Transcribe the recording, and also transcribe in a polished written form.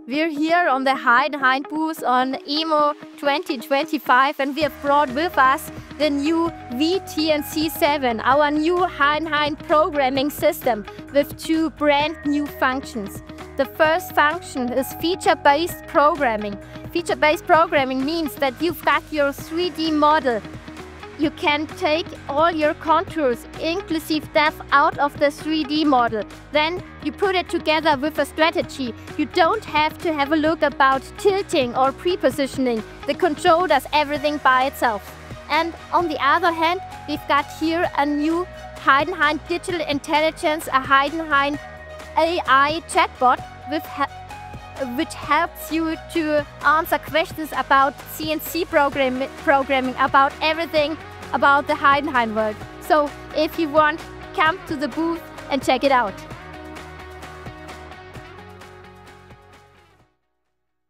We're here on the Heidenhain booth on EMO 2025 and we have brought with us the new VTNC7, our new Heidenhain programming system with two brand new functions. The first function is feature-based programming. Feature-based programming means that you've got your 3D model. You can take all your contours, inclusive depth, out of the 3D model. Then you put it together with a strategy. You don't have to have a look about tilting or pre-positioning. The control does everything by itself. And on the other hand, we've got here a new Heidenhain Digital Intelligence, a Heidenhain AI chatbot which helps you to answer questions about CNC programming, about everything about the Heidenhain world. So if you want, come to the booth and check it out.